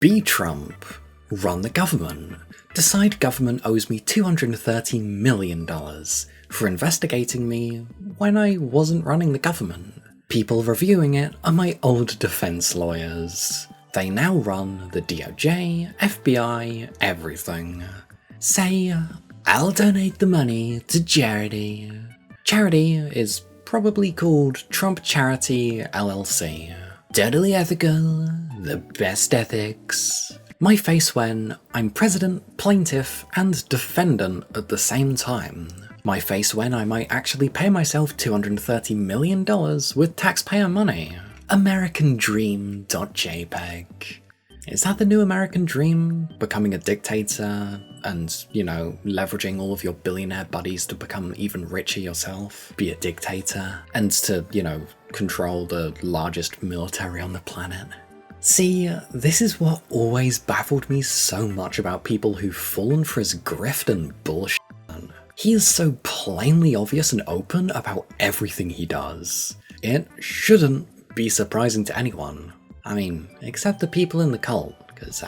Be Trump. Run the government. Decide government owes me $230 million for investigating me when I wasn't running the government. People reviewing it are my old defense lawyers. They now run the DOJ, FBI, everything. Say, I'll donate the money to charity. Charity is probably called Trump Charity LLC. Totally ethical, the best ethics. My face when I'm president, plaintiff, and defendant at the same time. My face when I might actually pay myself $230 million with taxpayer money. AmericanDream.jpg. Is that the new American dream? Becoming a dictator and, leveraging all of your billionaire buddies to become even richer yourself? Be a dictator and to, control the largest military on the planet? See, this is what always baffled me so much about people who've fallen for his grift and bullshit. He is so plainly obvious and open about everything he does. It shouldn't be surprising to anyone. I mean, except the people in the cult, because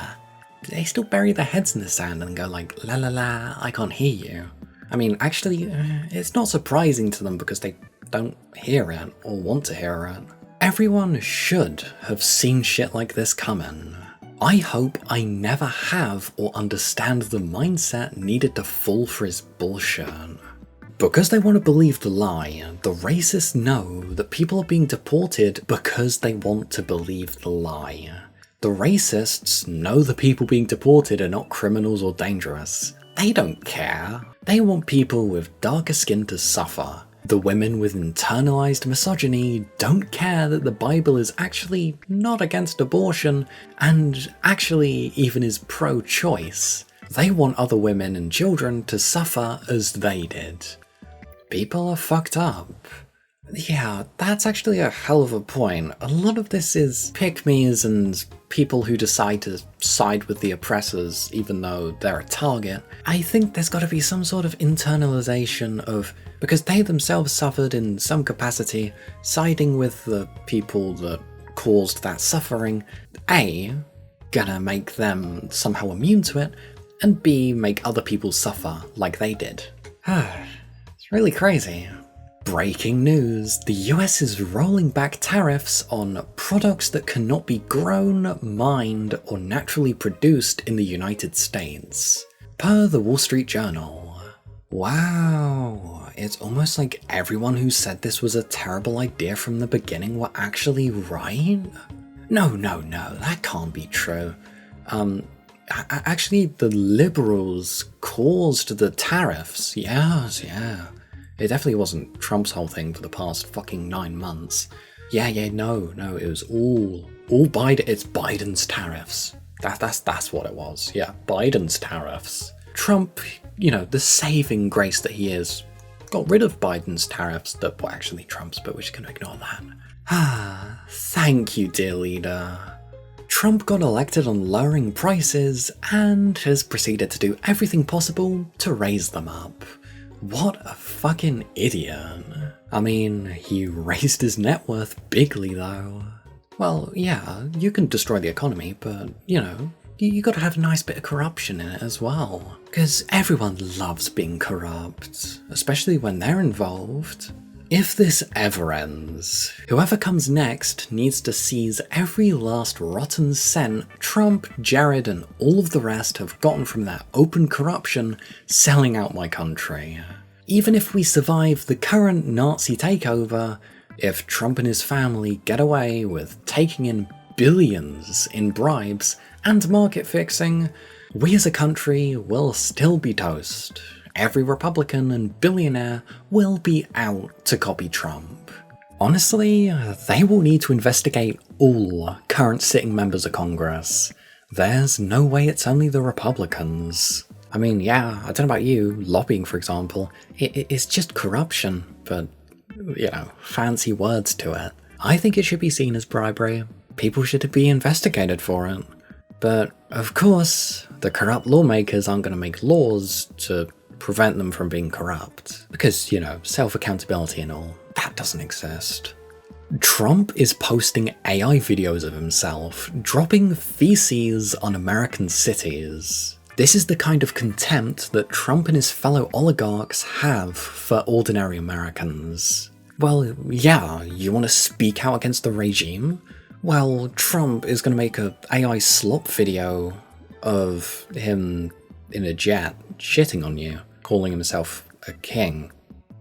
they still bury their heads in the sand and go like, la la la, I can't hear you. I mean, actually, it's not surprising to them because they don't hear it or want to hear it. Everyone should have seen shit like this coming. I hope I never have or understand the mindset needed to fall for his bullshit. Because they want to believe the lie, the racists know that people are being deported because they want to believe the lie. The racists know the people being deported are not criminals or dangerous. They don't care. They want people with darker skin to suffer. The women with internalized misogyny don't care that the Bible is actually not against abortion and actually even is pro-choice. They want other women and children to suffer as they did. People are fucked up. Yeah, that's actually a hell of a point. A lot of this is pick-me's and people who decide to side with the oppressors even though they're a target. I think there's got to be some sort of internalization of, because they themselves suffered in some capacity, siding with the people that caused that suffering, A, gonna make them somehow immune to it, and B, make other people suffer like they did. It's really crazy. Breaking news, the US is rolling back tariffs on products that cannot be grown, mined, or naturally produced in the United States, per the Wall Street Journal. Wow, it's almost like everyone who said this was a terrible idea from the beginning were actually right? No, that can't be true. Actually, the liberals caused the tariffs, yes. It definitely wasn't Trump's whole thing for the past fucking 9 months. No, it was all Biden. It's Biden's tariffs. That's what it was. Yeah, Biden's tariffs. Trump, the saving grace that he is, got rid of Biden's tariffs that were actually Trump's, but we're just gonna ignore that. Thank you, dear leader. Trump got elected on lowering prices and has proceeded to do everything possible to raise them up. What a fucking idiot. I mean, he raised his net worth bigly though. Well, yeah, you can destroy the economy, but, you gotta have a nice bit of corruption in it as well. Because everyone loves being corrupt, especially when they're involved. If this ever ends, whoever comes next needs to seize every last rotten cent Trump, Jared, and all of the rest have gotten from that open corruption selling out my country. Even if we survive the current Nazi takeover, if Trump and his family get away with taking in billions in bribes and market fixing, we as a country will still be toast. Every Republican and billionaire will be out to copy Trump. Honestly, they will need to investigate all current sitting members of Congress. There's no way it's only the Republicans. I mean, yeah, I don't know about you, lobbying for example, it's just corruption, but, fancy words to it. I think it should be seen as bribery. People should be investigated for it. But, of course, the corrupt lawmakers aren't going to make laws to prevent them from being corrupt. Because, self-accountability and all, that doesn't exist. Trump is posting AI videos of himself, dropping feces on American cities. This is the kind of contempt that Trump and his fellow oligarchs have for ordinary Americans. Well, yeah, you want to speak out against the regime? Well, Trump is going to make a AI slop video of him in a jet shitting on you, calling himself a king.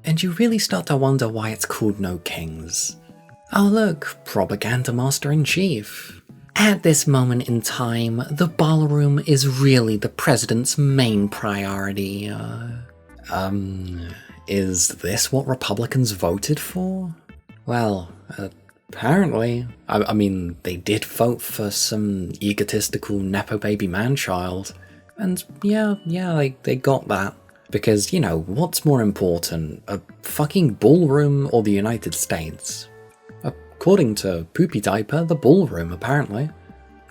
And you really start to wonder why it's called No Kings. Oh look, Propaganda Master-in-Chief. At this moment in time, the ballroom is really the president's main priority. Is this what Republicans voted for? Well, apparently. I mean, they did vote for some egotistical Nepo baby man-child. And yeah, they got that. Because, you know, what's more important, a fucking ballroom or the United States? According to Poopy Diaper, the ballroom, apparently.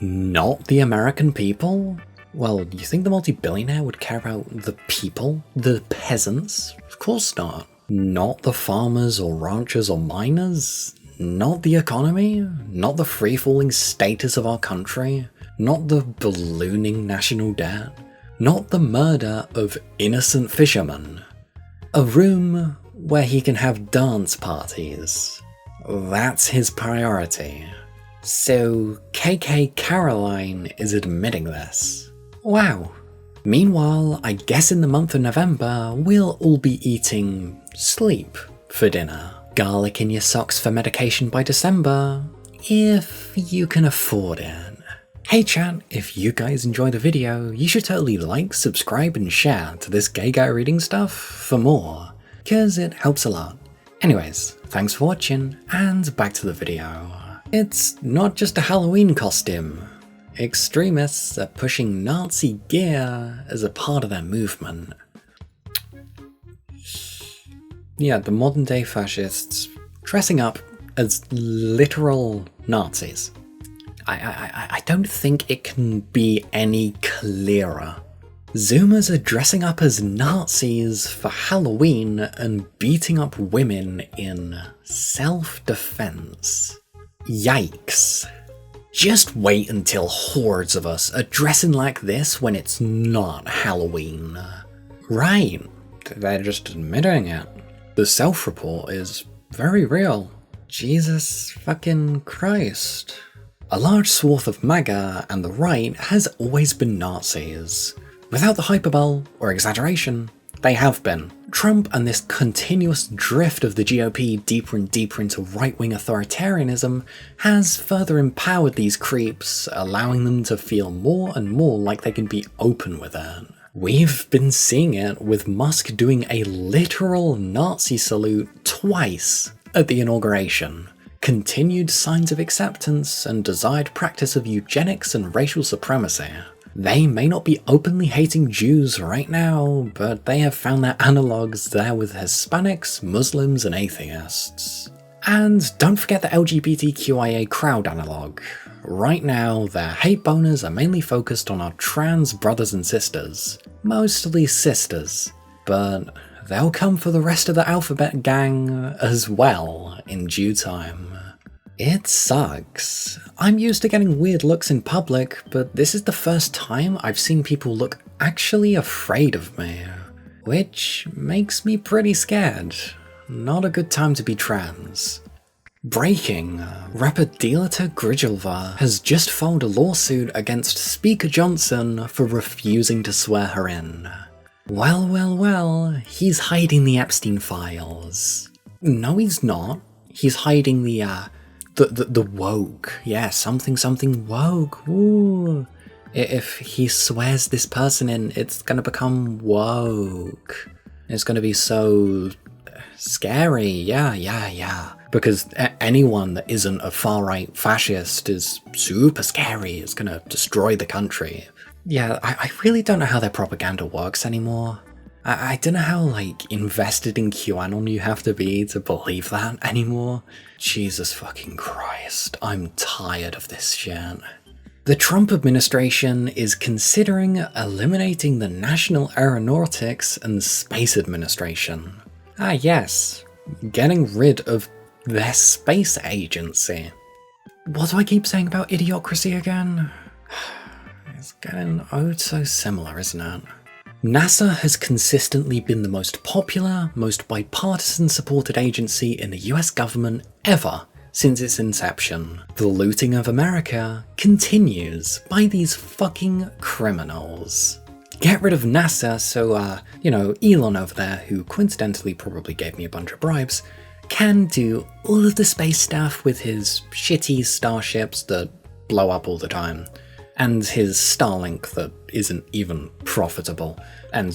Not the American people? Well, you think the multi-billionaire would care about the people? The peasants? Of course not. Not the farmers or ranchers or miners? Not the economy? Not the free-falling status of our country? Not the ballooning national debt? Not the murder of innocent fishermen? A room where he can have dance parties. That's his priority. So KK Caroline is admitting this. Wow. Meanwhile, I guess in the month of November, we'll all be eating sleep for dinner. Garlic in your socks for medication by December, if you can afford it. Hey chat, if you guys enjoyed the video, you should totally like, subscribe and share to this gay guy reading stuff for more, cause it helps a lot. Anyways, thanks for watching, and back to the video. It's not just a Halloween costume. Extremists are pushing Nazi gear as a part of their movement. Yeah, the modern day fascists dressing up as literal Nazis. I don't think it can be any clearer. Zoomers are dressing up as Nazis for Halloween and beating up women in self-defense. Yikes. Just wait until hordes of us are dressing like this when it's not Halloween. Right, they're just admitting it. The self-report is very real. Jesus fucking Christ. A large swath of MAGA and the right has always been Nazis. Without the hyperbole or exaggeration, they have been. Trump and this continuous drift of the GOP deeper and deeper into right-wing authoritarianism has further empowered these creeps, allowing them to feel more and more like they can be open with it. We've been seeing it with Musk doing a literal Nazi salute twice at the inauguration. Continued signs of acceptance and desired practice of eugenics and racial supremacy. They may not be openly hating Jews right now, but they have found their analogues there with Hispanics, Muslims, and atheists. And don't forget the LGBTQIA crowd analogue. Right now, their hate boners are mainly focused on our trans brothers and sisters. Mostly sisters. But they'll come for the rest of the alphabet gang as well in due time. It sucks. I'm used to getting weird looks in public, but this is the first time I've seen people look actually afraid of me. Which makes me pretty scared. Not a good time to be trans. Breaking, rapper Dilata Gridjelva has just filed a lawsuit against Speaker Johnson for refusing to swear her in. Well, he's hiding the Epstein files. No, he's not. He's hiding the woke. Yeah, something woke. Ooh. If he swears this person in, it's gonna become woke. It's gonna be so scary. Yeah. Because anyone that isn't a far-right fascist is super scary. It's gonna destroy the country. Yeah, I really don't know how their propaganda works anymore. I don't know how, invested in QAnon you have to be to believe that anymore. Jesus fucking Christ, I'm tired of this shit. The Trump administration is considering eliminating the National Aeronautics and Space Administration. Ah yes, getting rid of their space agency. What do I keep saying about idiocracy again? It's getting oh so similar, isn't it? NASA has consistently been the most popular, most bipartisan supported agency in the US government ever since its inception. The looting of America continues by these fucking criminals. Get rid of NASA so, Elon over there, who coincidentally probably gave me a bunch of bribes, can do all of the space stuff with his shitty starships that blow up all the time. And his Starlink that isn't even profitable, and,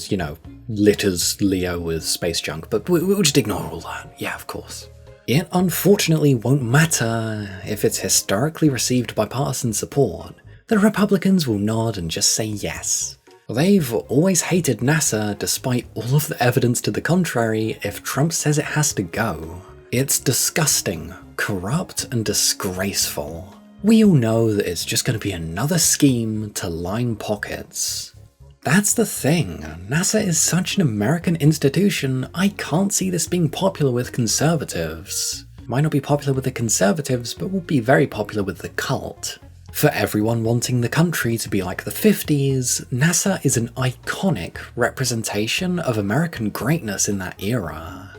litters Leo with space junk, but we'll just ignore all that. Yeah, of course. It unfortunately won't matter if it's historically received bipartisan support. The Republicans will nod and just say yes. They've always hated NASA despite all of the evidence to the contrary if Trump says it has to go. It's disgusting, corrupt, and disgraceful. We all know that it's just going to be another scheme to line pockets. That's the thing, NASA is such an American institution, I can't see this being popular with conservatives. Might not be popular with the conservatives, but will be very popular with the cult. For everyone wanting the country to be like the 50s, NASA is an iconic representation of American greatness in that era.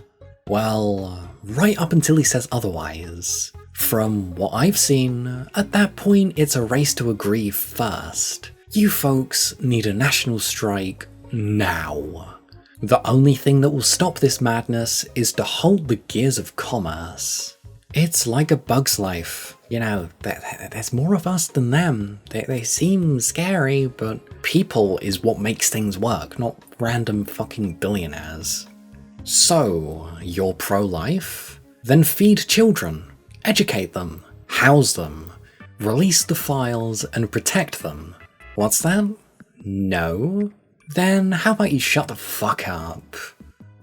Well, right up until he says otherwise. From what I've seen, at that point it's a race to agree first. You folks need a national strike now. The only thing that will stop this madness is to hold the gears of commerce. It's like a bug's life. There's more of us than them. They seem scary, but people is what makes things work, not random fucking billionaires. So, you're pro-life? Then feed children. Educate them, house them, release the files and protect them. What's that? No? Then how about you shut the fuck up?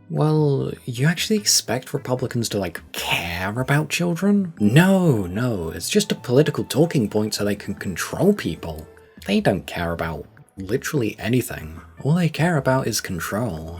Well, you actually expect Republicans to, care about children? No, it's just a political talking point so they can control people. They don't care about literally anything. All they care about is control.